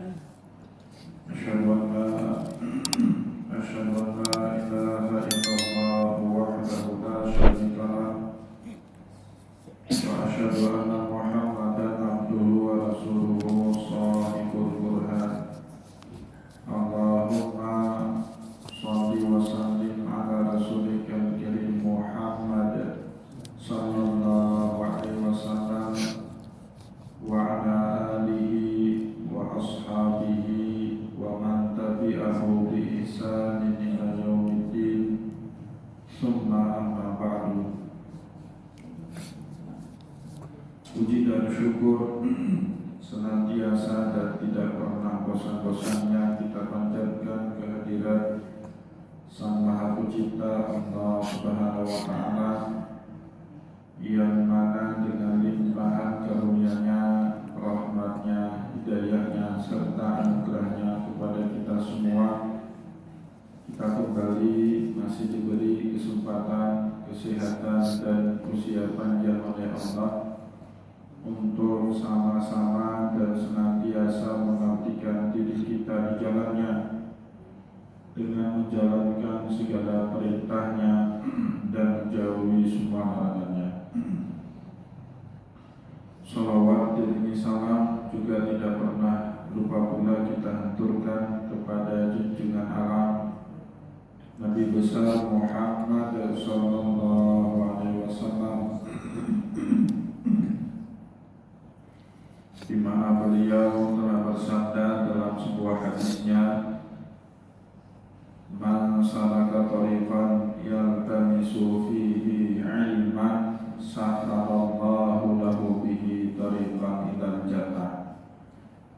أشهد أن لا إله إلا الله وحده لا شريك له وأشهد أن محمدا عبده ورسوله صادق البرهان اللهم صل وسلم على رسولك الكريم محمد صلى الله عليه وسلم وعلى آله وأصحابه ومن تبعه بإحسان إلى يوم الدين ثم أما بعد. Puji dan syukur senantiasa dan tidak pernah bosan-bosannya kita panjatkan kehadirat Sang Maha Pencipta Allah Subhanahu wa Ta'ala, yang mana dengan limpahan karunia-Nya, rahmat-Nya, hidayah-Nya, serta anugerah-Nya kepada kita semua, kita kembali masih diberi kesempatan, kesehatan, dan usia panjang oleh Allah untuk sama-sama dan senantiasa mengabdikan diri kita di jalan-Nya dengan menjalankan segala perintah-Nya dan menjauhi semua larangan-Nya. Salawat dan salam juga tidak pernah lupa pula kita haturkan kepada junjungan alam Nabi besar Muhammad sallallahu alaihi wasallam, di mana beliau telah bersabda dalam sebuah hadisnya, "Man salaka tariqan yaltamisu fihi ilman sahalallahu lahu bihi tariqan ilal jannah."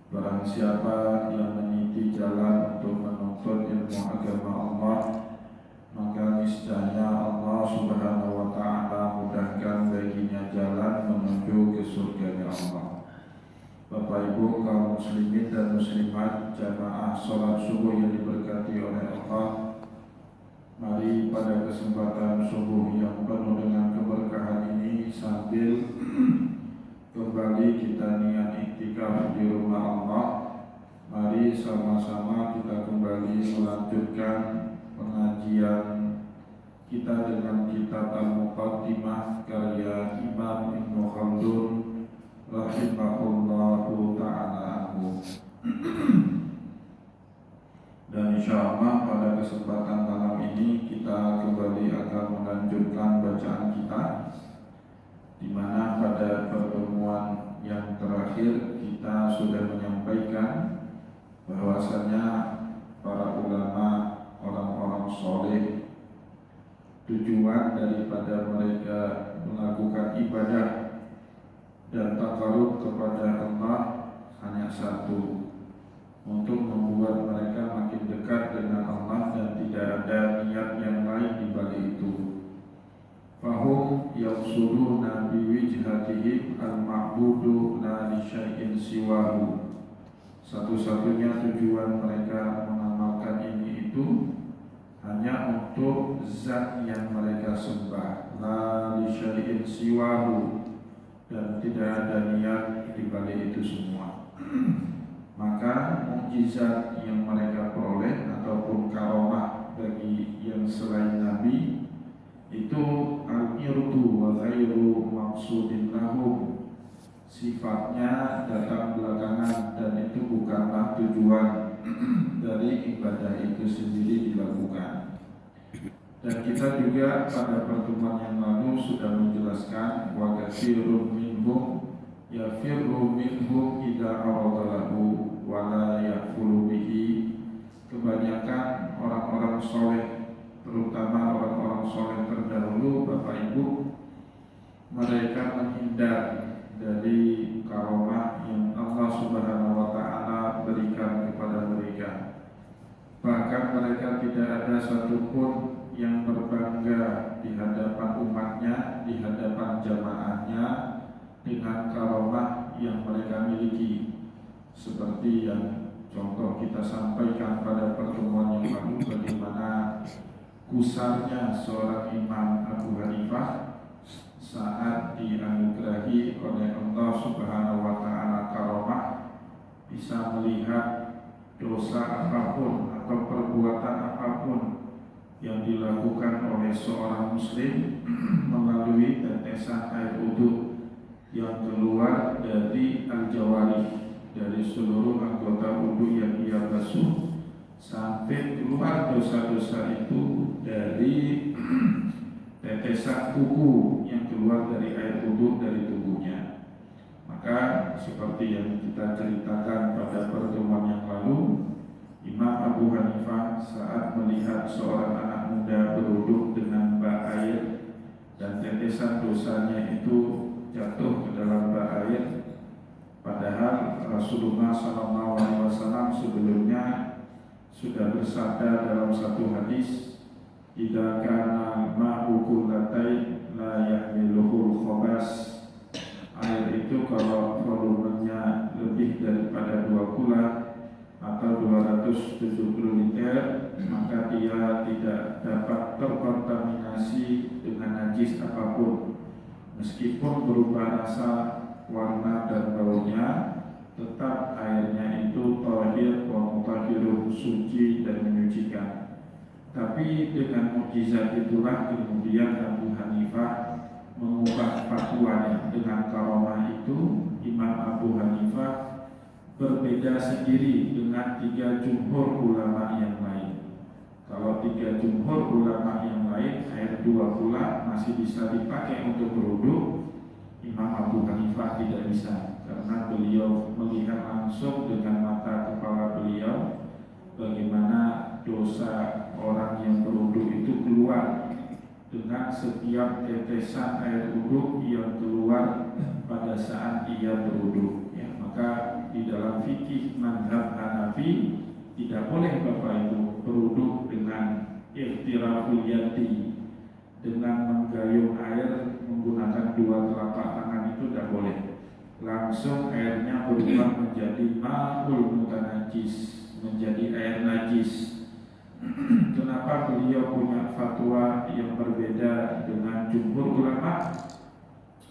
Barang siapa yang meniti jalan untuk menuntut ilmu agama Allah, maka niscaya Allah Subhanahu wa Ta'ala mudahkan baginya jalan menuju ke surga Allah. Bapak Ibu kaum muslimin dan muslimat, jamaah sholat subuh yang diberkati oleh Allah, mari pada kesempatan subuh yang penuh dengan keberkahan ini, sambil kembali kita niat iktikaf di rumah Allah, mari sama-sama kita kembali melanjutkan pengajian kita dengan kitab Al-Muqaddimah karya Imam Ibnu Khaldun rahimahullahu ta'ala anhu. Dan insyaallah pada kesempatan malam ini kita kembali akan melanjutkan bacaan kita, di mana pada pertemuan yang terakhir kita sudah menyampaikan bahwasanya para ulama, orang-orang soleh, tujuan daripada mereka melakukan ibadah dan takarub kepada Allah hanya satu, untuk membuat mereka makin dekat dengan Allah dan tidak ada niat yang lain di balik itu. Fahum yaqsuduna biwijhatihim al-ma'budu la li syai'in siwahu. Satu-satunya tujuan mereka mengamalkan ini itu hanya untuk zat yang mereka sembah, la li syai'in siwahu, dan tidak ada niat di balik itu semua. Maka mukjizat yang mereka peroleh ataupun karomah bagi yang selain Nabi itu al-irdu wa ghairu maqsudin lahum, sifatnya datang belakangan dan itu bukanlah tujuan dari ibadah itu sendiri dilakukan. Dan kita juga pada pertemuan yang lalu sudah menjelaskan wa katsirun minhum yafirru minhum idza aradalahu wa la yaqulu bihi. Kebanyakan orang-orang soleh, terutama orang-orang soleh terdahulu, Bapak Ibu, mereka menghindar dari karomah yang Allah Subhanahu wa Ta'ala berikan kepada mereka. Bahkan mereka tidak ada satupun yang berbangga di hadapan umatnya, di hadapan jamaahnya dengan karomah yang mereka miliki, seperti yang contoh kita sampaikan pada pertemuan yang lalu, bagaimana kusarnya seorang Imam Abu Hanifah saat dianugerahi oleh Allah Subhanahu wa Ta'ala karomah bisa melihat dosa apapun atau perbuatan apapun yang dilakukan oleh seorang muslim melalui tetesan air wudhu yang keluar dari al-jawari, dari seluruh anggota wudhu yang ia basuh, sampai keluar dosa-dosa itu dari tetesan kuku yang keluar dari air wudhu dari tubuhnya. Maka seperti yang kita ceritakan pada pertemuan yang lalu, Imam Abu Hanifah saat melihat seorang anak muda berwudhu dengan bak air dan tetesan dosanya itu jatuh ke dalam bak air, padahal Rasulullah SAW sebelumnya sudah bersabda dalam satu hadis, "Idza kana ma'u kullatain la yahmiluhul khabas." Air itu kalau volumenya lebih daripada 2 kula atau 270 liter, maka dia tidak dapat terkontaminasi dengan najis apapun, meskipun berupa rasa, warna dan baunya, tetap airnya itu thahir wa mutahhirun, suci dan menyucikan. Tapi dengan mukjizat itulah kemudian Abu Hanifah mengubah fatwanya. Dengan karomah itu Imam Abu Hanifah berbeda sendiri dengan 3 jumhur ulama yang lain. Kalau 3 jumhur ulama yang lain air 2 kula masih bisa dipakai untuk berwudu, Imam Abu Hanifah tidak bisa, karena beliau melihat langsung dengan mata kepala beliau bagaimana dosa orang yang berwudu itu keluar dengan setiap tetesan air wudhu yang keluar pada saat ia berwudhu. Ya, maka di dalam fikih mazhab Hanafi tidak boleh Bapak Ibu berwudhu dengan iftiraful yadi, dengan menggayung air menggunakan 2 telapak tangan, itu tidak boleh. Langsung airnya berubah menjadi ma'ul mutanajis, menjadi air najis. Kenapa beliau punya fatwa yang berbeda dengan jumhur ulama?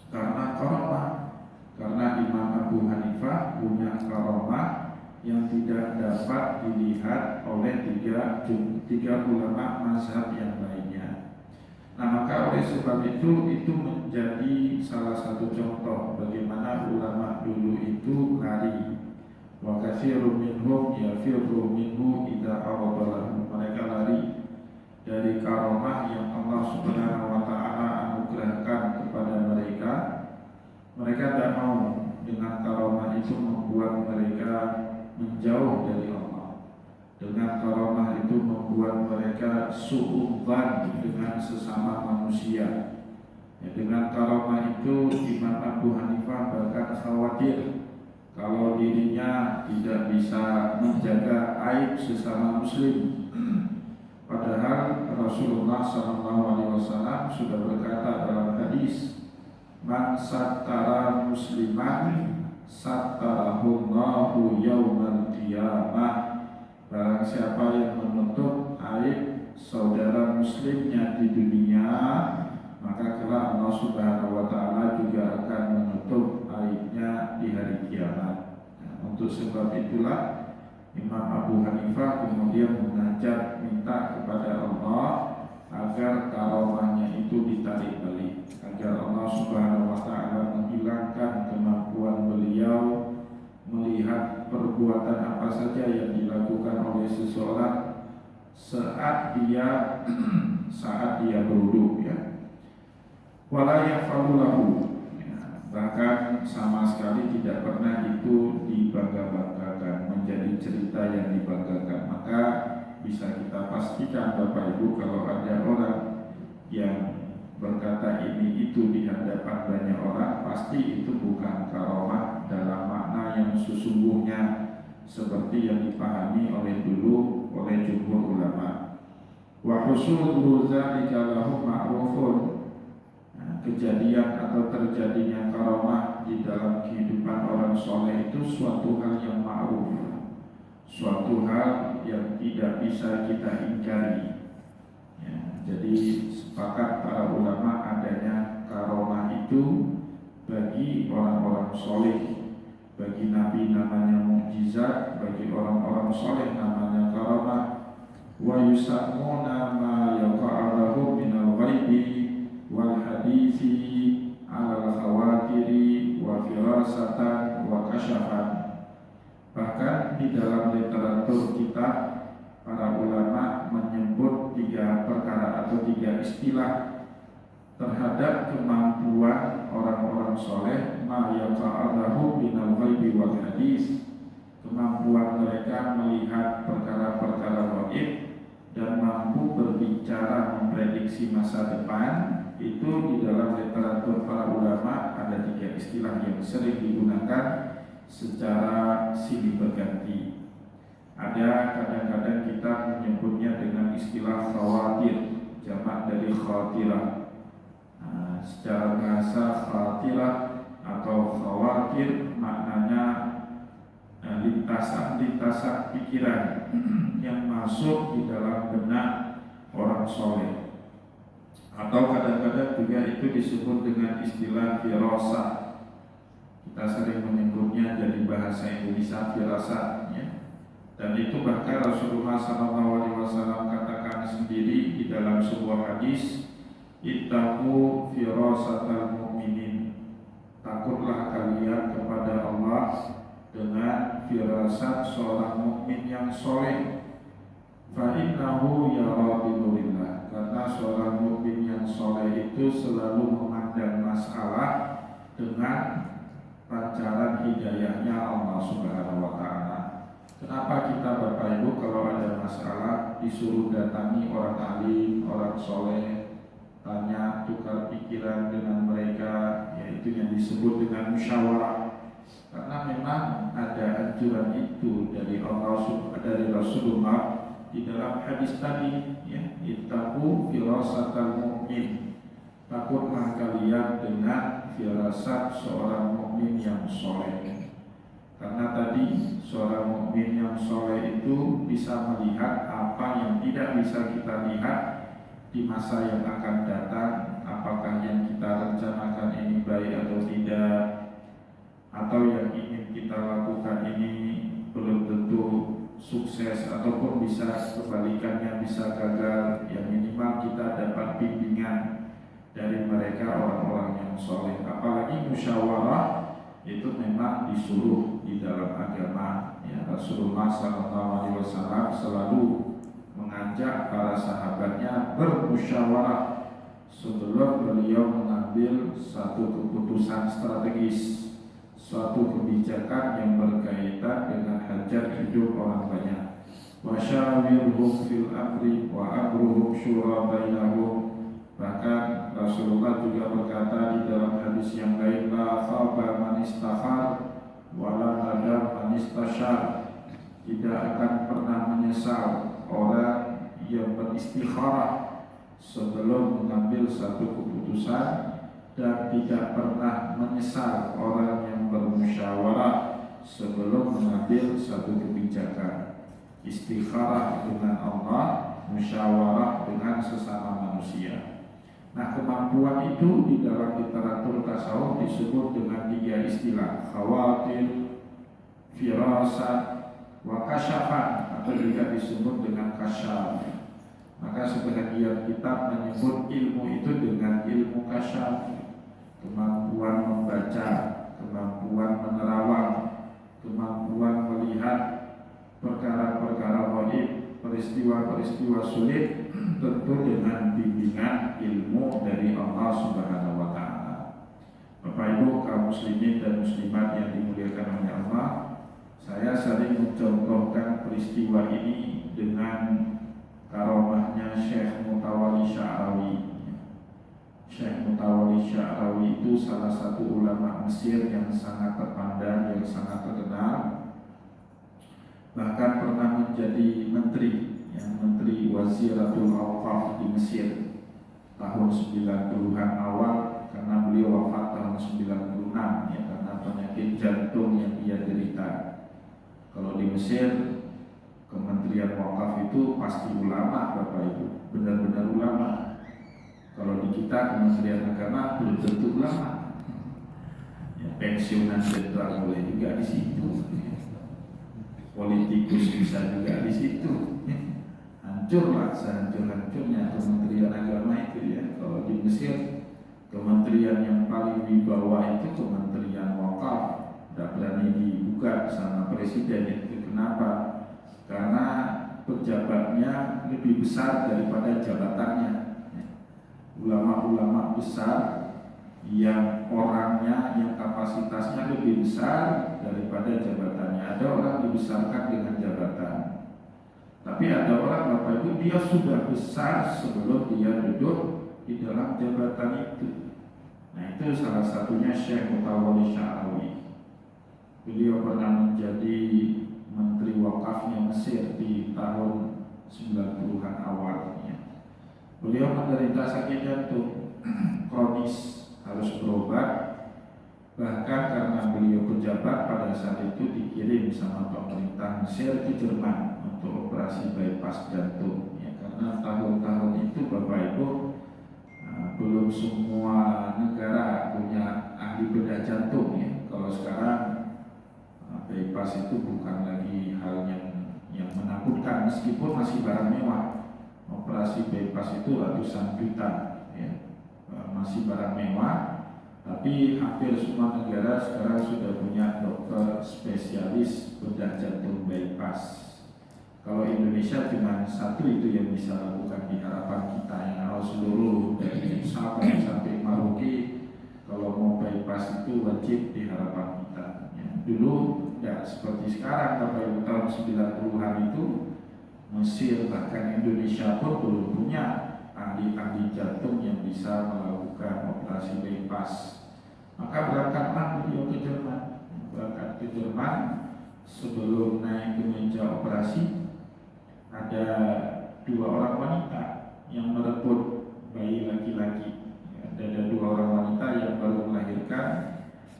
Karena karomah. Karena Imam Abu Hanifah punya karomah yang tidak dapat dilihat oleh tiga ulama mazhab yang lainnya. Nah, maka oleh sebab itu menjadi salah satu contoh bagaimana ulama dulu itu lari. Wa katsirun minhum yafirru minhu idza aradalahu. Mereka lari dari karomah yang Allah Subhanahu wa taala anugerahkan kepada mereka. Mereka tidak mau dengan karomah itu membuat mereka menjauh dari Allah. Dengan karomah itu membuat mereka su'udzan dengan sesama manusia. Ya, dengan karomah itu Imam Abu Hanifah bahkan khawatir kalau dirinya tidak bisa menjaga aib sesama muslim. Padahal Rasulullah SAW sudah berkata dalam hadis, "Man sattara musliman sattarahullahu yaumal qiyamah." Barang siapa yang menutup aib saudara muslimnya di dunia, maka kelak Allah Subhanahu wa taala juga akan menutup aibnya di hari kiamat. Nah, untuk sebab itulah Imam Abu Hanifah kemudian mengajak minta kepada Allah agar karomahnya itu ditarik balik, agar Allah Subhanahu wa taala menghilangkan kemampuan beliau melihat perbuatan apa saja yang dilakukan oleh seseorang saat dia berwudu, ya. Wala yafalulahu, bahkan sama sekali tidak pernah itu dibangga-banggakan, menjadi cerita yang dibanggakan. Maka bisa kita pastikan Bapak Ibu, kalau ada orang yang berkata ini itu di hadapan banyak orang, pasti itu bukan karomah dalam makna yang sesungguhnya seperti yang dipahami oleh jumhur ulama. Wa husulu dzalika lahum ma'rufun. Kejadian atau terjadinya karomah di dalam kehidupan orang soleh itu suatu hal yang ma'ruf, suatu hal yang tidak bisa kita ingkari, ya. Jadi sepakat para ulama adanya karomah itu bagi orang-orang soleh, bagi nabi namanya mukjizat, bagi orang-orang soleh namanya karamah. Wa yusammuna ma yaqa'alahu minal ghaibi wal hadithi ala khawatiri wa firasatan wa kasyafan. Bahkan di dalam literatur kita, para ulama menyebut 3 perkara atau 3 istilah terhadap kemampuan orang-orang soleh. Ma yaqa'alahu minal ghaibi wal hadis, kemampuan mereka melihat perkara-perkara gaib dan mampu berbicara memprediksi masa depan. Itu di dalam literatur para ulama ada 3 istilah yang sering digunakan secara silih berganti. Ada kadang-kadang kita menyebutnya dengan istilah khawatir, jamak dari khawatirah. Secara bahasa khawatirah atau khawatir maknanya lintasan-lintasan pikiran yang masuk di dalam benak orang soleh. Atau kadang-kadang juga itu disebut dengan istilah firasat. Kita sering menyebutnya dari bahasa Indonesia firasat, ya. Dan itu bahkan Rasulullah SAW katakan sendiri di dalam sebuah hadis, ittaqu firasatal mu'minin, takutlah kalian kepada Allah dengan firasat seorang mukmin yang soleh. Fa innahu yara binurillah, karena seorang mukmin yang soleh itu selalu memandang masalah dengan pancaran hidayahnya Allah Subhanahu wa Ta'ala. Kenapa kita Bapak Ibu kalau ada masalah disuruh datangi orang alim, orang soleh, tanya, tukar pikiran dengan mereka, yaitu yang disebut dengan musyawarah. Karena memang ada anjuran itu dari Rasulullah di dalam hadis tadi, ya, ittaqu firasatal mu'min, takutlah kalian dengan firasat seorang mukmin yang soleh. Karena tadi seorang mukmin yang soleh itu bisa melihat apa yang tidak bisa kita lihat di masa yang akan datang. Apakah yang kita rencanakan ini baik atau tidak, atau yang ingin kita lakukan ini belum tentu sukses, ataupun bisa kebalikannya, bisa gagal. Yang minimal kita dapat bimbingan dari mereka orang-orang yang soleh. Apalagi musyawarah itu memang disuruh di dalam agama, ya. Rasulullah SAW selalu mengajak para sahabatnya bermusyawarah sebelum beliau mengambil satu keputusan strategis, suatu kebijakan yang berkaitan dengan hajat hidup orang banyak. Wa syawirhum fil amri wa amruhum syura bainahum. Bahkan Rasulullah juga berkata di dalam hadis yang lain, la khaba man istakhar wa la nadam man istasyar. Tidak akan pernah menyesal orang yang beristikharah sebelum mengambil satu keputusan, dan tidak pernah menyesal orang yang bermusyawarah sebelum mengambil satu kebijakan. Istikharah dengan Allah, musyawarah dengan sesama manusia. Nah, kemampuan itu di dalam literatur tasawuf disebut dengan 3 istilah, khawatir, firasat, wa kasyafan, atau juga disebut dengan kasyaf. Maka sebagian kitab menyebut ilmu itu dengan ilmu kasyaf, kemampuan membaca, kemampuan menerawang, kemampuan melihat perkara-perkara gaib, peristiwa-peristiwa sulit, tentu dengan bimbingan ilmu dari Allah Subhanahu wa Ta'ala. Bapak Ibu kaum muslimin dan muslimat yang dimuliakan oleh Allah, saya sering mencontohkan peristiwa ini dengan karamahnya Syekh Mutawalli Sya'rawi. Syekh Mutawalli Sya'rawi itu salah satu ulama Mesir yang sangat terpandang, yang sangat terkenal. Bahkan pernah menjadi menteri, Menteri Waziratul Awqaf di Mesir tahun 90-an awal, karena beliau wafat tahun 96, karena penyakit jantung yang ia derita. Kalau di Mesir, Kementerian Wakaf itu pasti ulama Bapak Ibu, benar-benar ulama. Kalau di kita Kementerian Agama belum tentu ulama, ya. pensiunan jenderal boleh juga di situ, politikus bisa juga di situ. Hancurlah sehancur-hancurnya Kementerian Agama itu ya. Kalau di Mesir kementerian yang paling di bawah itu Kementerian Wakaf, tidak berani digugat sama presiden itu. Kenapa? Karena pejabatnya lebih besar daripada jabatannya. Ulama-ulama besar yang orangnya, yang kapasitasnya lebih besar daripada jabatannya. Ada orang dibesarkan dengan jabatan, tapi ada orang, Bapak Ibu, dia sudah besar sebelum dia duduk di dalam jabatan itu. Nah, itu salah satunya Syekh Mutawalli Sya'rawi. Beliau pernah menjadi Menteri Wakafnya Mesir di tahun 90-an awalnya. Beliau menderita sakit jantung kronis, harus berobat. Bahkan karena beliau pejabat pada saat itu dikirim sama pemerintah Mesir ke Jerman untuk operasi bypass jantung ya, karena tahun-tahun itu Bapak Ibu belum semua negara punya ahli bedah jantung ya. Kalau sekarang bypass itu bukan lagi hal yang menakutkan, meskipun masih barang mewah. Operasi bypass itu ratusan juta ya, masih barang mewah. Tapi hampir semua negara sekarang sudah punya dokter spesialis bedah jantung bypass. Kalau Indonesia cuma satu itu yang bisa lakukan di harapan kita, yang harus seluruh dari Sabang sampai Maroke kalau mau bypass itu wajib di harapan kita. Ya, dulu tidak seperti sekarang, Bapak tahun 90-an itu Mesir bahkan Indonesia pun belum punya ahli-ahli jantung yang bisa melakukan operasi bypass. Maka berangkatlah beliau ke Jerman. Berangkat ke Jerman, sebelum naik ke meja operasi ada 2 orang wanita yang merebut bayi laki-laki. Ada 2 orang wanita yang baru melahirkan.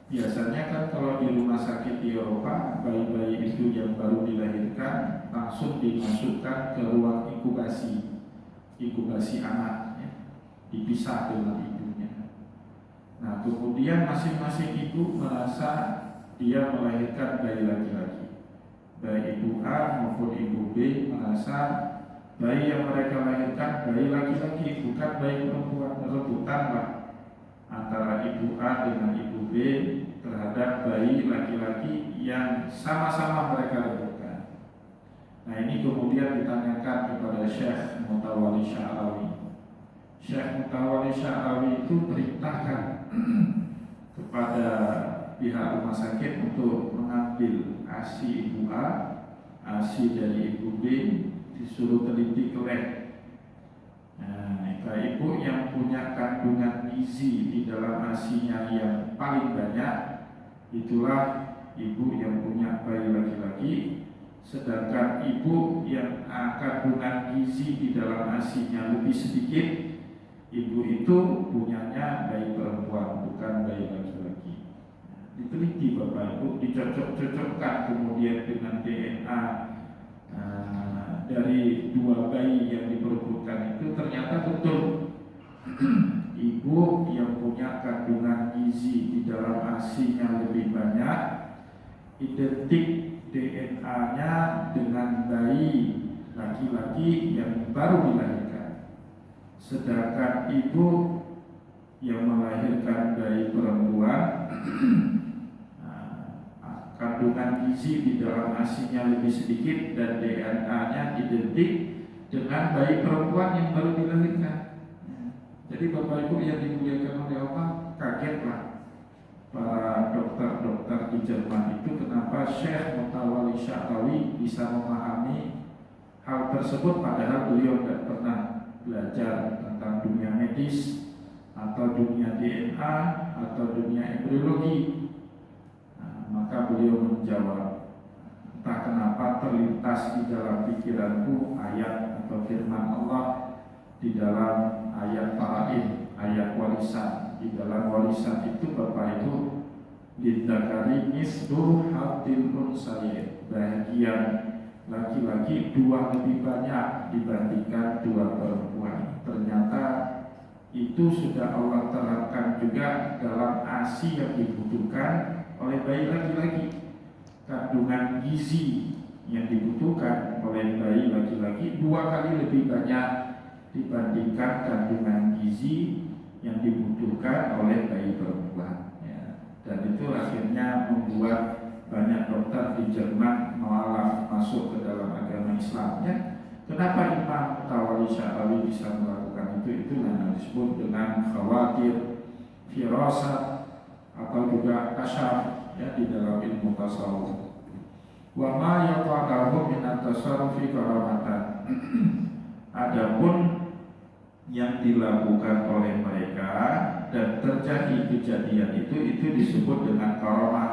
Biasanya kan kalau di rumah sakit di Eropa, bayi-bayi itu yang baru dilahirkan langsung dimasukkan ke ruang inkubasi anak ya, dipisah dengan ibunya. Nah, kemudian masing-masing ibu merasa dia melahirkan bayi laki-laki. Baik ibu A maupun ibu B merasa bayi yang mereka lahirkan bayi laki-laki, bukan bayi perempuan. Rebutanlah antara ibu A dengan ibu B terhadap bayi laki-laki yang sama-sama mereka rebutkan. Nah, ini kemudian ditanyakan kepada Syekh Mutawalli Sya'rawi. Syekh Mutawalli Sya'rawi itu perintahkan kepada pihak rumah sakit untuk mengambil ASI ibu A, ASI dari ibu B, disuruh teliti ke lab. Nah, ibu yang punya kandungan gizi di dalam ASI-nya yang paling banyak, itulah ibu yang punya bayi laki-laki. Sedangkan ibu yang kandungan gizi di dalam ASI-nya lebih sedikit, ibu itu punyanya bayi perempuan, bukan bayi laki-laki. Diteliti Bapak Ibu, dicocok-cocokkan kemudian dengan DNA dari 2 bayi yang diperebutkan itu, ternyata betul ibu yang punya kandungan gizi di dalam ASI-nya lebih banyak, identik DNA-nya dengan bayi laki-laki yang baru dilahirkan. Sedangkan ibu yang melahirkan bayi perempuan kandungan gizi di dalam ASI-nya lebih sedikit dan DNA-nya identik dengan bayi perempuan yang baru dilahirkan. Jadi Bapak Ibu yang dimuliakan oleh Allah, kagetlah para dokter-dokter di Jerman itu kenapa Syekh Mutawalli Sya'rawi bisa memahami hal tersebut, padahal beliau tidak pernah belajar tentang dunia medis atau dunia DNA atau dunia embriologi. Maka beliau menjawab, entah kenapa terlintas di dalam pikiranku ayat atau firman Allah di dalam ayat faraid, ayat warisan. Di dalam warisan itu Bapak Ibu, lidzakari mislu hadzil unsayain, bagian laki-laki 2 lebih banyak dibandingkan 2 perempuan. Ternyata itu sudah Allah terapkan juga dalam ASI yang dibutuhkan oleh bayi laki-laki. Kandungan gizi yang dibutuhkan oleh bayi laki-laki 2 kali lebih banyak dibandingkan kandungan gizi yang dibutuhkan oleh bayi perempuan, ya. Dan itu akhirnya membuat banyak dokter di Jerman menolak masuk ke dalam agama Islamnya. Kenapa Imam Tawali Sya'rawi bisa melakukan itu? Itu yang disebut dengan khawatir, firasat, atau juga kasyaf, ya, di dalam ilmu tasawuf. Wa ma yaqadahu min at-tasarrufi karamatan. Adapun yang dilakukan oleh mereka dan terjadi kejadian itu disebut dengan karamah.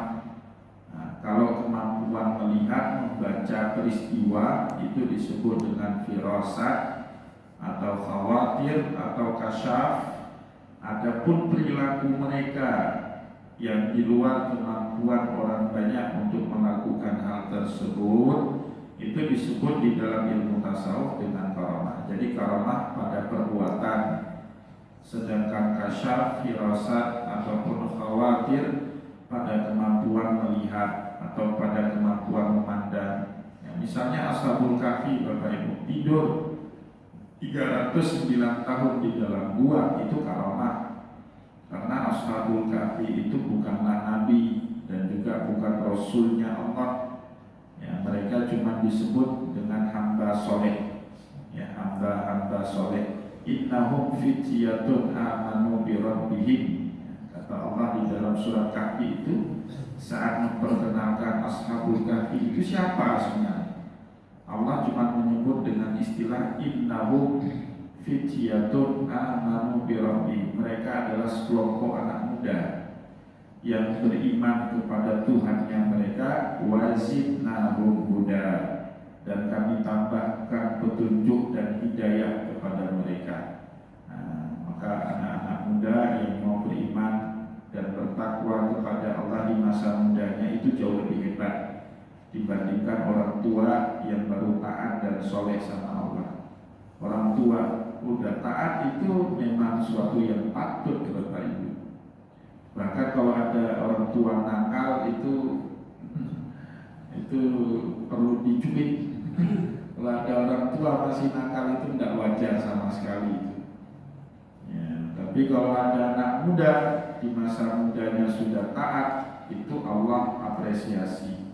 Kalau kemampuan melihat, membaca peristiwa itu disebut dengan firasat atau khawatir atau kasyaf. Adapun perilaku mereka yang di luar kemampuan orang banyak untuk melakukan hal tersebut itu disebut di dalam ilmu tasawuf dengan karamah. Jadi karamah pada perbuatan, sedangkan kasyaf, firasat ataupun khawatir pada kemampuan melihat atau pada kemampuan memandang, ya. Misalnya Ashabul Kahfi, Bapak Ibu, tidur 309 tahun di dalam gua, itu karamah. Karena Ashabul Kahfi itu bukanlah nabi dan juga bukan rasulnya Allah, ya. Mereka cuma disebut dengan hamba soleh, ya, hamba soleh. Innahum fityatun amanu bi rabbihim, kata Allah di dalam surat Kahfi itu saat memperkenalkan Ashabul Kahfi itu siapa sebenarnya. Allah cuma menyebut dengan istilah innahum fityatun amanu bi rabbihim. Mereka adalah sekelompok anak muda yang beriman kepada Tuhannya mereka, wazidnahum huda, dan kami tambahkan petunjuk dan hidayah kepada mereka. Maka anak-anak muda yang mau beriman dan bertakwa kepada Allah di masa mudanya itu jauh lebih hebat dibandingkan orang tua yang baru taat dan soleh sama Allah. Orang tua udah taat itu memang suatu yang patut Bapak Ibu. Bahkan kalau ada orang tua nakal itu perlu dicubit. Kalau ada orang tua masih nakal itu tidak wajar sama sekali. Ya, tapi kalau ada anak muda di masa mudanya sudah taat, itu Allah apresiasi.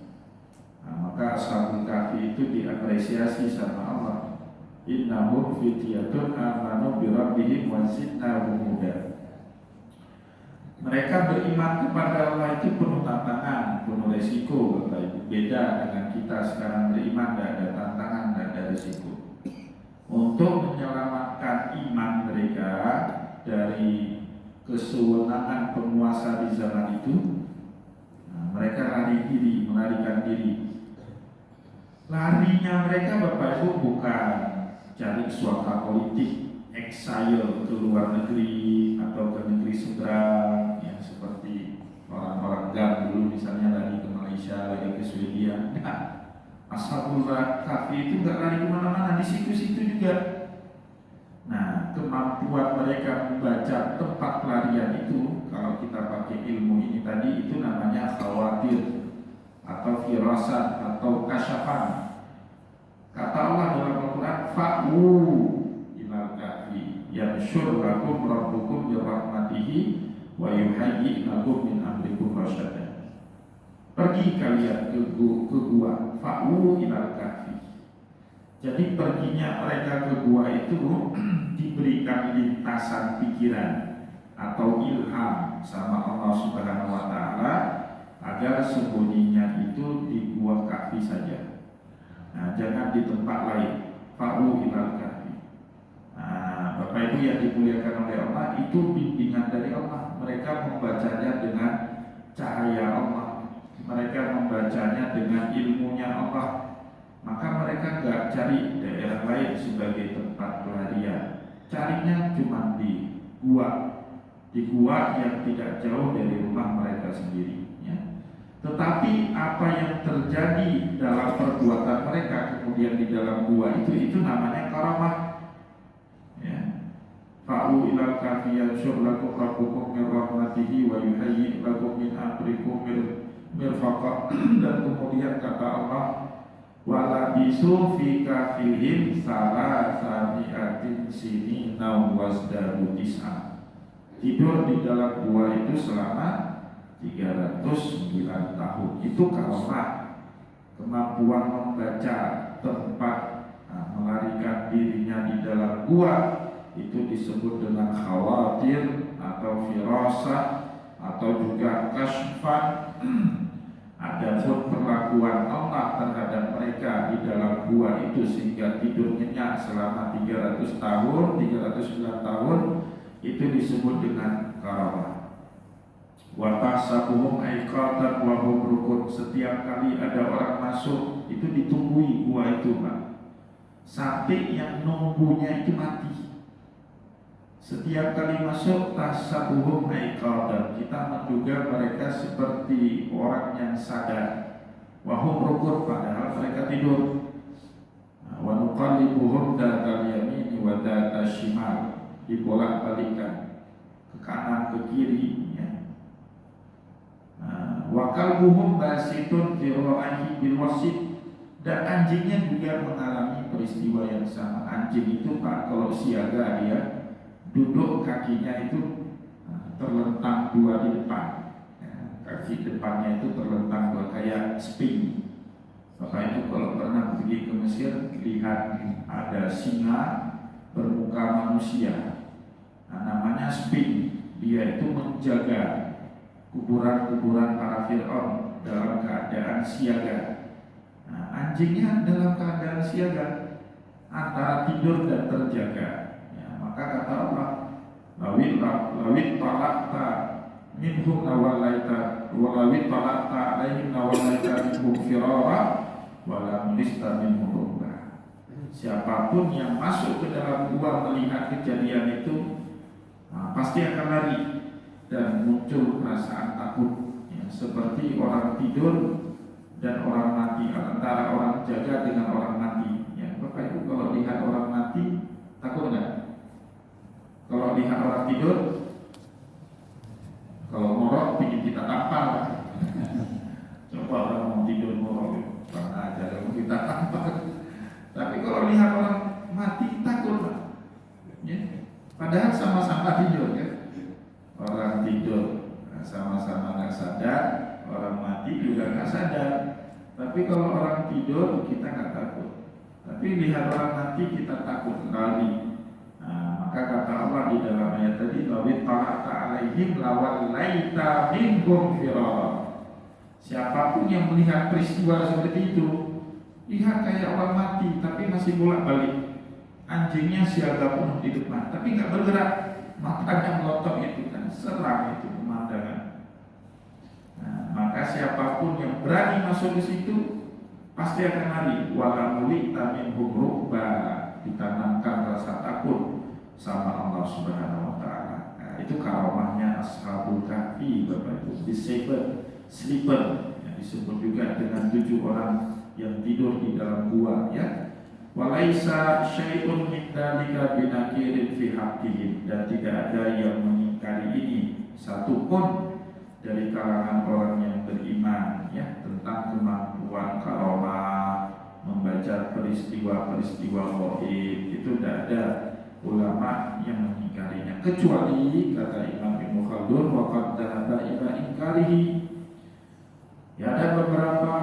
Maka Ashabul Kahfi itu diapresiasi sama Allah. Innahum fityatun amanu bi rabbihim wazidnahum huda. Mereka beriman kepada Allah itu penuh tantangan, penuh resiko, Bapak Ibu. Beda dengan kita sekarang beriman, tidak ada tantangan, tidak ada resiko. Untuk menyelamatkan iman mereka dari kesewenangan penguasa di zaman itu, mereka melarikan diri. Larinya mereka Bapak Ibu bukan cari suaka politik, exile ke luar negeri atau ke negeri seberang, yang seperti orang-orang GAM dulu misalnya lari ke Malaysia, lari ke Swedia. Ashabul Kahfi itu nggak lari kemana-mana, di situ-situ juga. Nah, kemampuan mereka membaca tempat pelarian itu, kalau kita pakai ilmu ini tadi, itu namanya khawatir atau firasat atau kasyafan. Kata Allah dalam Al-Quran, fa'u ilal kahfi yanshur lakum rabbukum birahmatihi wa yuhayyi lakum min amrikum rasyada. Pergi kalian ke gua, fa'u ilal kahfi. Jadi perginya mereka ke gua itu diberikan lintasan pikiran atau ilham sama Allah Subhanahu wa taala agar sembunyinya itu di gua Kahfi saja. Nah, jangan di tempat lain. Fa'u ilal kahfi. Bapak Ibu yang dimuliakan oleh Allah, itu bimbingan dari Allah. Mereka membacanya dengan cahaya Allah. Mereka membacanya dengan ilmunya Allah. Maka mereka nggak cari daerah lain sebagai tempat pelarian. Carinya cuma di gua yang tidak jauh dari rumah mereka sendiri. Tetapi apa yang terjadi dalam perbuatan mereka kemudian di dalam gua itu namanya karamah. Ya. Fa'u Iqra'u ilal kafi yansyur lakum rabbukum min rahmatihi wa yuhayyi lakum min amrikum mirfaqa. Dan kemudian kata Allah, walabisu fi kafihim salasami'atin sinina wasdadu tis'a. Tidur di dalam gua itu selama 309 tahun. Itu karomah, kemampuan membaca tempat melarikan dirinya di dalam gua, itu disebut dengan khawatir atau firasah atau juga kasfan. Adapun perlakuan Allah terhadap mereka di dalam gua itu sehingga tidur nyenyak selama 300 tahun, 309 tahun, itu disebut dengan karamah. Wa tahsabuhum aiqatan wa hum rukun. Setiap kali ada orang masuk itu ditunggui gua itu, Pak, sampai yang nunggunya itu mati. Setiap kali masuk tahsabuhum aiqatan, kita menduga mereka seperti orang yang sadar. Wa hum rukun, padahal mereka tidur. Wa nuqallibuhum datal yamini wa datal shimal, dibolak-balikan ke kanan ke kiri, ya. Wa kalbuhum basitun fi ra'ahi bil wasit. Dan anjingnya juga mengalami peristiwa yang sama. Anjing itu, Pak, kalau siaga dia duduk, kakinya itu terlentang dua di depan, ya, kaki depannya itu terlentang dua kayak sphinx. Bapak itu kalau pernah pergi ke Mesir, lihat ada singa bermuka manusia, namanya sphinx. Dia itu menjaga kuburan-kuburan para Fir'aun dalam keadaan siaga. Anjingnya dalam keadaan siaga, antara tidur dan terjaga. Maka kata Allah, lawit talakta minhum nawalaita walawit talakta alaihim nawalaita minhum firara walam lista minhum rubba. Siapapun yang masuk ke dalam gua melihat kejadian itu, pasti akan lari dan muncul perasaan takut, ya, seperti orang tidur dan orang mati, antara orang jaga dengan orang mati. Ya, Bapak Ibu kalau lihat orang mati takut enggak? Kalau lihat orang tidur, kalau ngorok ingin kita tampar. Coba orang mau tidur ngorok, karena aja kalau kita tampar. Tapi kalau lihat orang mati takut, ya. Padahal sama-sama tidur, ya. Orang tidur sama-sama nggak sadar, orang mati juga nggak sadar. Tapi kalau orang tidur kita nggak takut, tapi lihat orang mati kita takut lari. Maka kata Allah di dalam ayat tadi, lawit talaqta alaihim lawallaita minhum firara. Siapapun yang melihat peristiwa seperti itu, lihat kayak orang mati tapi masih bolak-balik, anjingnya siaga penuh di depan tapi nggak bergerak, matanya melotot, itu kan seram itu pemandangan. Maka siapapun yang berani masuk ke situ pasti akan lari. Walamuli tamin hurubba, ditanamkan rasa takut sama Allah Subhanahu wa Ta'ala. Itu karamahnya Ashabul Kahfi, Bapak Ibu. Disabled sleeper, yang disebut juga dengan 7 orang yang tidur di dalam gua, ya. Walaisa syai'un min dzalika binakirin fi haqqihim, dan tidak ada yang mengingkari ini satupun dari kalangan orang yang beriman, ya, tentang kemampuan karamah, membaca peristiwa-peristiwa gaib. Itu tidak ada ulama yang mengingkarinya, kecuali kata Imam Ibnu Khaldun waqad dhahaba ila ingkarihi. Ya, ada beberapa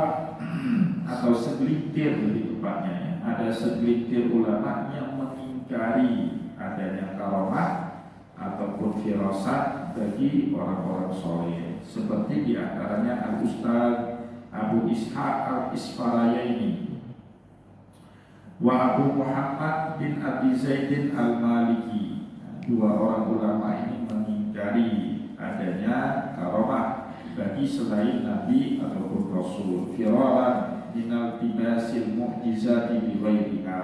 atau segelintir lebih tepatnya, ya, ada segelintir ulama yang mengingkari adanya karamah ataupun firasat bagi orang-orang soleh, seperti diantaranya Al-Ustaz Abu Ishaq Al-Isfarayaini wa Abu Muhammad bin Abi Zaidin Al-Maliki. Dua orang ulama ini mengingkari adanya karamah bagi selain Nabi ataupun Rasul, firaran minal tibasil mu'jizati bi ghairiha,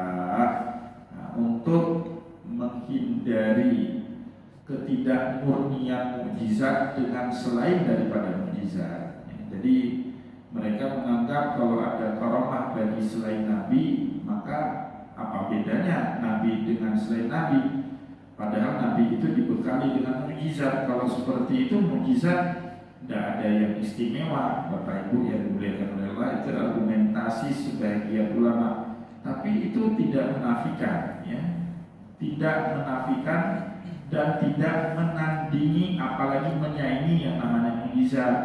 untuk menghindari ketidakmurnian mukjizat dengan selain daripada mukjizat. Jadi mereka menganggap kalau ada karamah bagi selain Nabi, maka apa bedanya Nabi dengan selain Nabi? Padahal Nabi itu dibekali dengan mukjizat. Kalau seperti itu mukjizat tidak ada yang istimewa. Bapak Ibu yang dimuliakan oleh Allah, itu argumentasi sebagian ulama. Tapi itu tidak menafikan, ya, tidak menafikan dan tidak menandingi, apalagi menyaingi yang namanya mukjizat.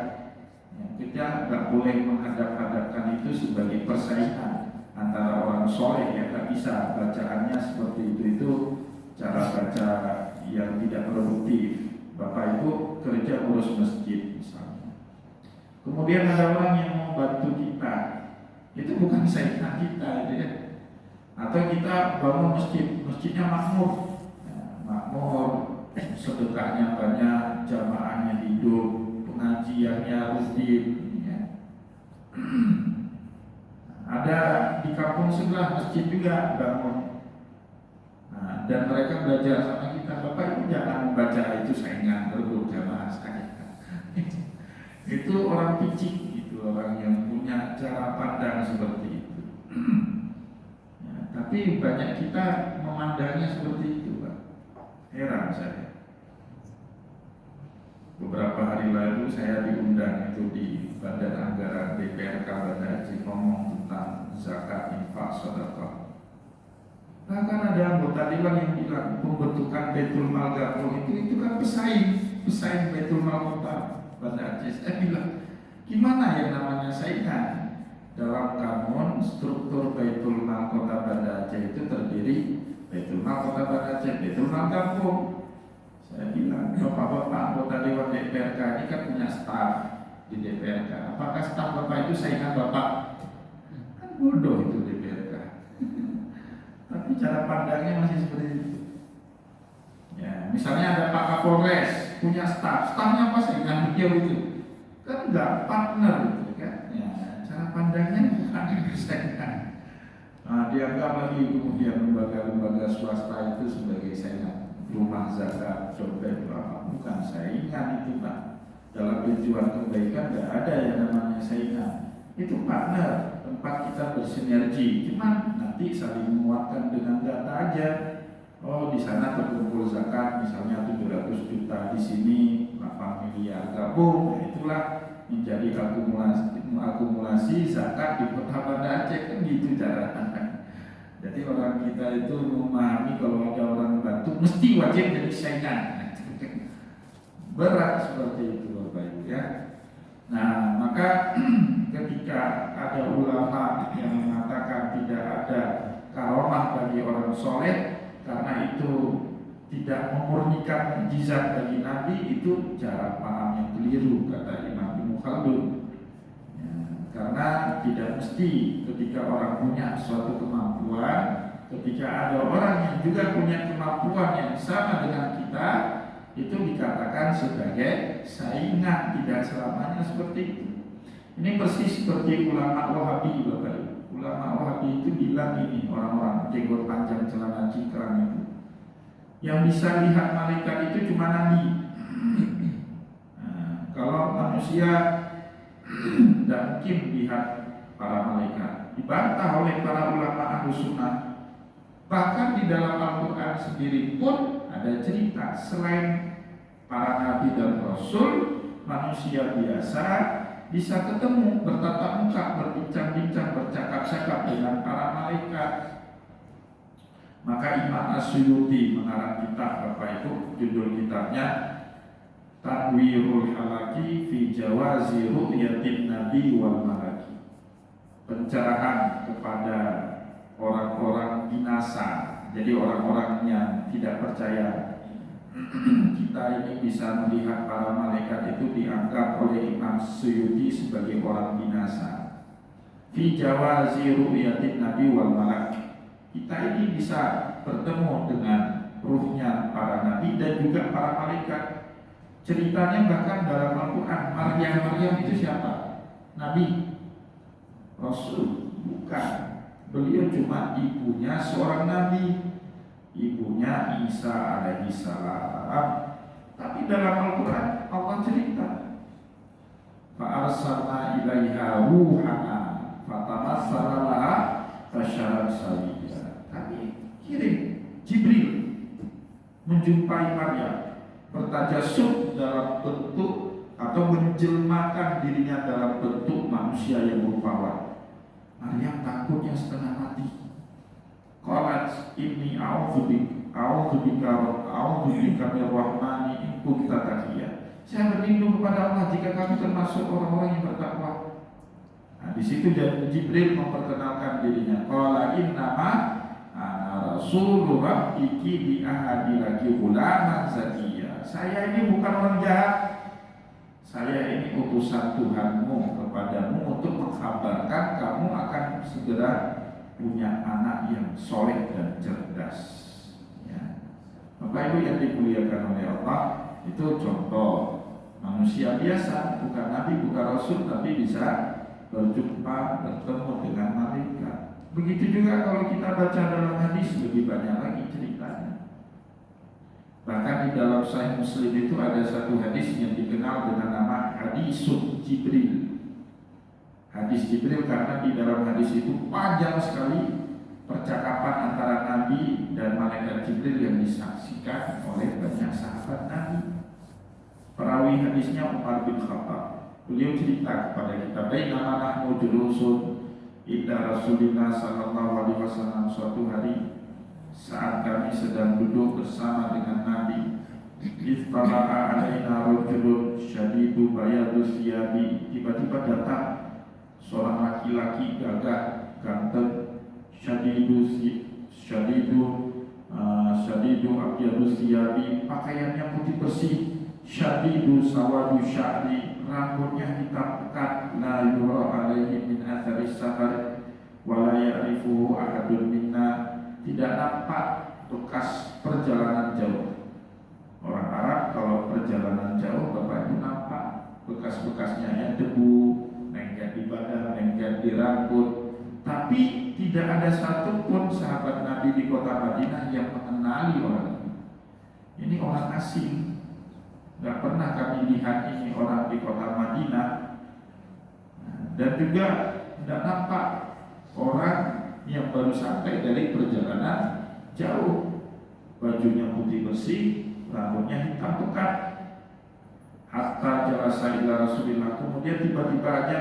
Ya, kita nggak boleh menghadap-hadapkan itu sebagai persaingan antara orang soleh yang tak bisa bacaannya seperti itu cara baca yang tidak produktif. Bapak Ibu kerja urus masjid misalnya, kemudian ada orang yang mau bantu kita, itu bukan saingan kita itu ya. Atau kita bangun masjid, masjidnya makmur, ya, makmur, sedekahnya banyak, jamaahnya hidup, pengajiannya rutin, ya. Ada di kampung sebelah masjid juga bangun, nah, dan mereka belajar sama kita. Bapak Ibu jangan membaca itu saingan berguru jamaah saya. Itu orang picik, itu orang yang punya cara pandang seperti itu. Tapi banyak kita memandangnya seperti itu, Pak. Heran saya. Beberapa hari lalu saya diundang itu di Badan Anggaran DPRK Banda Aceh ngomong tentang zakat, infak, sedekah. Bahkan ada anggota dewan yang bilang pembentukan Baitul Mal Gabung itu kan pesaing Baitul Mal Kota Banda Aceh. Saya bilang, gimana yang namanya saingan? Dalam kanun struktur Baitul Mal Kota Banda Aceh itu terdiri Baitul Mal Kota Banda Aceh, Baitul Mal Kampung. Saya bilang, bapak-bapak anggota Dewan DPRK ini kan punya staf di DPRK. Apakah staf bapak itu saingan bapak? Kan bodoh itu DPRK. Tapi cara pandangnya masih seperti itu. Ya, misalnya ada Pak Kapolres punya stafnya apa saingan beliau itu? Kan enggak, partner gitu kan? Ya, cara pandangnya bukan saingan. Nah, dianggap lagi kemudian lembaga-lembaga swasta itu sebagai saingan. Rumah zakat, dompet, bukan saingan itu, Pak. Dalam tujuan kebaikan tidak ada yang namanya saingan. Itu partner, tempat kita bersinergi. Cuman nanti saling menguatkan dengan data aja. Oh, di sana terkumpul zakat misalnya 700 juta, di sini 8 miliar gabung. Nah, itulah menjadi akumulasi zakat di Kota Banda Aceh, kan gitu caranya. Jadi orang kita itu memahami kalau ada orang bantu mesti wajib jadi saingan. Berat seperti itu Bapak Ibu ya. Nah, maka ketika ada ulama yang mengatakan tidak ada karomah bagi orang soleh karena itu tidak memurnikan mukjizat bagi Nabi, itu cara paham yang keliru kata Imam Ibnu Khaldun. Karena tidak mesti ketika orang punya suatu kemampuan, ketika ada orang yang juga punya kemampuan yang sama dengan kita, itu dikatakan sebagai saingan. Tidak selamanya seperti itu. Ini persis seperti ulama Wahabi, Bapak Ibu. Ulama Wahabi itu bilang ini, orang-orang jenggot panjang celana cingkrang itu, yang bisa lihat malaikat itu cuma Nabi. Nah, kalau manusia tidak mungkin lihat para malaikat. Dibantah oleh para ulama Ahlus Sunnah. Bahkan di dalam Al-Quran sendiri pun ada cerita, selain para nabi dan rasul, manusia biasa bisa ketemu, bertatap muka, berbincang-bincang, bercakap-cakap dengan para malaikat. Maka Imam As-Suyuti mengarang kitab, Bapak Ibu, judul kitabnya Tanwirul Halaki fi Jawazi Ru'yatin Nabi wal Malaki. Pencerahan kepada orang-orang binasa. Jadi orang-orang yang tidak percaya kita ini bisa melihat para malaikat, itu dianggap oleh Imam Suyuti sebagai orang binasa. Fi Jawazi Ru'yatin Nabi wal Malaki. Kita ini bisa bertemu dengan ruhnya para nabi dan juga para malaikat. Ceritanya bahkan dalam Al-Quran, Maryam itu siapa? Nabi? Rasul? Bukan. Beliau cuma ibunya seorang nabi, ibunya Isa alaihi salam. Tapi dalam Al-Quran Allah cerita, fa'arsalna ilaiha ruhana fatamassala laha basyaran sawiyya. Kami kirim Jibril menjumpai Maryam, bertajasub dalam bentuk atau menjelmakan dirinya dalam bentuk manusia yang rupawan. Maryam takutnya setengah mati. Qalat inni a'udzubika min rahmani in kunta taqiyya. Saya berlindung kepada Allah jika kamu termasuk orang-orang yang bertakwa. Nah, di situ Jibril memperkenalkan dirinya. Qala innama ana rasulur rabbiki bi ahadilaki ghulaman zakiyya. Saya ini bukan orang jahat. Saya ini utusan Tuhanmu kepadamu untuk mengkabarkan kamu akan segera punya anak yang soleh dan cerdas. Ya. Bapak Ibu yang dimuliakan oleh Allah, itu contoh manusia biasa, bukan nabi, bukan rasul, tapi bisa berjumpa, bertemu dengan malaikat. Begitu juga kalau kita baca dalam hadis, lebih banyak lagi ceritanya. Bahkan di dalam Sahih Muslim itu ada satu hadis yang dikenal dengan nama Hadisul Jibril. Hadis Jibril, karena di dalam hadis itu panjang sekali percakapan antara Nabi dan malaikat Jibril yang disaksikan oleh banyak sahabat Nabi. Perawi hadisnya Umar bin Khattab. Beliau cerita kepada kita, bainama nahnu julusun inda Rasulillah sallallahu alaihi wasallam, suatu hari saat kami sedang duduk bersama dengan Nabi, iftala'a alaina rajulun syadidu bayadus thiyabi, tiba-tiba datang seorang laki-laki gagah, ganteng, syadidu abyadus thiyabi, pakaiannya putih bersih, syadidu sawadu sya'ri, rambutnya hitam pekat, la yura alaihi min atharis safar wa la ya'rifuhu ahadun minna, tidak nampak bekas perjalanan jauh. Orang Arab kalau perjalanan jauh, Bapak Ibu nampak bekas-bekasnya, ya, debu, lengket di badan, lengket di rambut. Tapi tidak ada satupun sahabat Nabi di kota Madinah yang mengenali orang ini. Ini orang asing. Gak pernah kami lihat ini orang di kota Madinah. Dan juga tidak nampak orang yang baru sampai dari perjalanan jauh, bajunya putih bersih, rambutnya hitam pekat. Hatta jalasa ila Rasulillah, kemudian tiba-tiba aja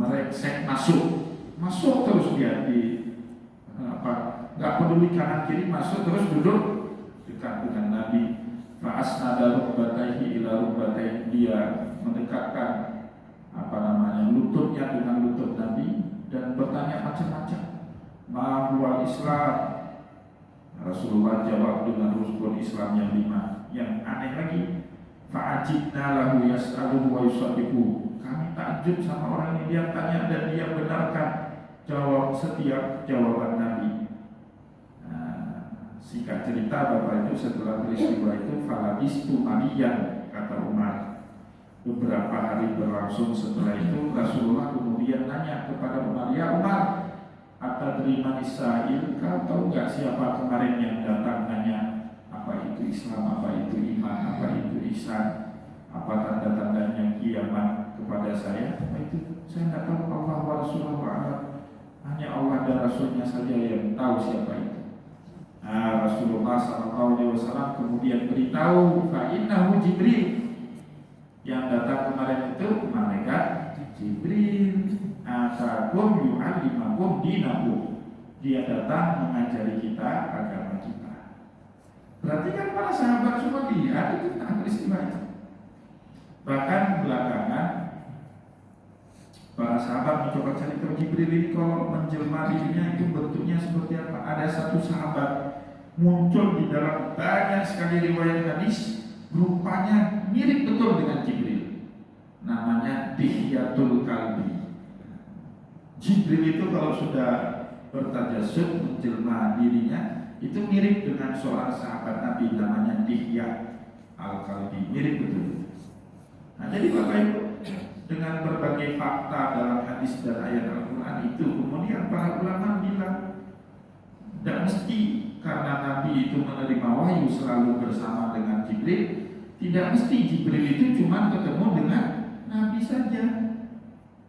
merengsek masuk terus dia di nggak peduli kanan kiri, masuk terus duduk dekat dengan Nabi. Fa'asnada rukbatayhi ila rukbatayhi, dia mendekatkan lututnya dengan lutut Nabi dan bertanya macam-macam. Ma huwal Islam? Rasulullah jawab dengan rukun Islam yang 5. Yang aneh lagi, fa'ajibna lahu yas'aluhu wa yusaddiquhu. Kami takjub sama orang ini, dia tanya dan dia benarkan jawab setiap jawaban Nabi. Singkat cerita, Bapak itu setelah peristiwa itu falabistu maliyan, kata Umar. Beberapa hari berlangsung setelah itu, Rasulullah kemudian nanya kepada Umar, ya Umar, atadri man Israil, kau tahu nggak siapa kemarin yang datang nanya apa itu Islam, apa itu iman, apa itu ihsan, apa tanda-tandanya kiamat kepada saya? Apa itu? Saya tidak tahu. Allah wa Rasulullah, hanya Allah dan Rasulnya saja yang tahu siapa itu. Nah, Rasulullah SAW kemudian beritahu, fa innahu Jibril, yang datang kemarin itu malaikat Jibril. Atakum yu'allimakum dinakum, dia datang mengajari kita agama kita. Berarti kan para sahabat semua lihat itu tentang peristiwa itu. Bahkan belakangan para sahabat mencoba cari tahu Jibril ini kalau menjelma dirinya itu bentuknya seperti apa. Ada satu sahabat muncul di dalam banyak sekali riwayat hadis, rupanya mirip betul dengan Jibril. Namanya Dihyatul Kalbi. Jibril itu kalau sudah bertajasud menjelma dirinya itu mirip dengan seorang sahabat Nabi namanya Dihya Al-Kalbi, mirip betul. Nah, jadi Bapak Ibu, dengan berbagai fakta dalam hadis dan ayat Al-Quran itu, kemudian para ulama bilang tidak mesti karena Nabi itu menerima wahyu selalu bersama dengan Jibril, tidak mesti Jibril itu cuma ketemu dengan Nabi saja.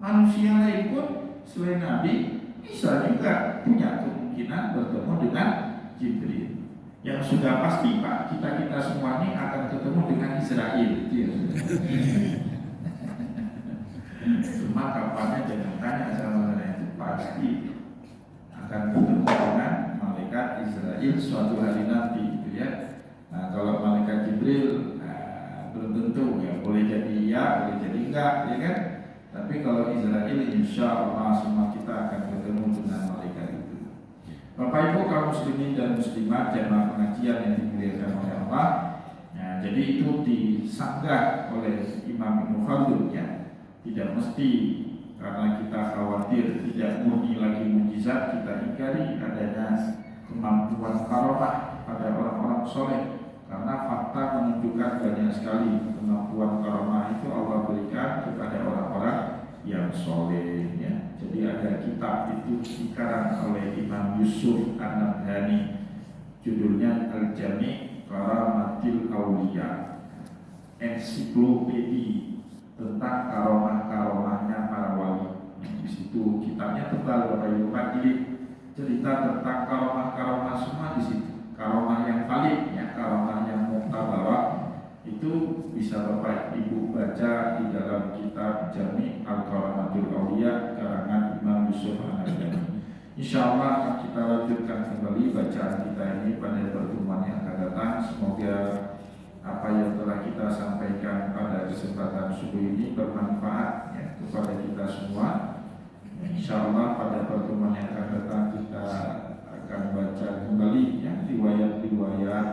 Manusia lain pun selain Nabi bisa juga punya kemungkinan bertemu dengan Jibril. Yang sudah pasti Pak, kita semua ini akan ketemu dengan Israel. Itu ya sudah. Cuma kapannya jangan tanya sama saya, itu pasti akan ketemu dengan malaikat Israel suatu hari nanti, gitu ya. Nah, kalau malaikat Jibril belum tentu ya, boleh jadi iya, boleh jadi enggak, ya kan? Tapi kalau Israel, insya Allah semua kita akan ketemu dengan malaikat itu. Bapak Ibu kaum muslimin dan muslimat jamaah pengajian yang dimuliakan oleh Allah. Nah, jadi itu disanggah oleh Imam Ibnu Khaldun ya. Tidak mesti karena kita khawatir tidak murni lagi mukjizat, kita ingkari adanya kemampuan karomah pada orang-orang soleh. Karena fakta menunjukkan banyak sekali kemampuan karomah itu Allah berikan kepada orang-orang yang soleh ya. Jadi ada kitab itu dikarang oleh Imam Yusuf An-Nabhani, judulnya Al-Jami' Karamatil Auliya, ensiklopedi tentang karomah-karomahnya para wali. Di situ kitabnya tebal Bapak Ibu, jadi cerita tentang karomah-karomah semua di situ. Karomah yang valid ya, karomah yang muktabarah itu bisa Bapak Ibu baca di dalam kitab Jami' Al-Karamatul Auliya karangan Imam Yusuf An-Nabhani. Insyaallah akan kita lanjutkan kembali bacaan kita ini pada pertemuan yang akan datang. Semoga apa yang telah kita sampaikan pada kesempatan subuh ini bermanfaat ya, kepada kita semua. Insyaallah pada pertemuan yang akan datang kita akan baca kembali ya, riwayat-riwayat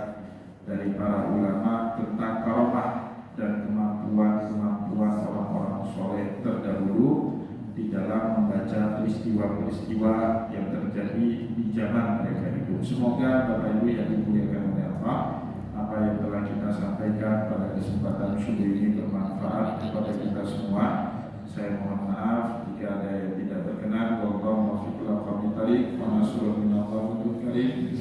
dari para ulama tentang karomah dan kemampuan orang-orang soleh terdahulu di dalam membaca peristiwa-peristiwa yang terjadi di zaman mereka itu. Semoga Bapak Ibu yang dimuliakan oleh Allah, apa yang telah kita sampaikan pada kesempatan subuh ini bermanfaat kepada kita semua. Saya mohon maaf jika ada yang tidak berkenan. Wallahu muwaffiq ila aqwamit thoriq wa nasrul minallah wa karim.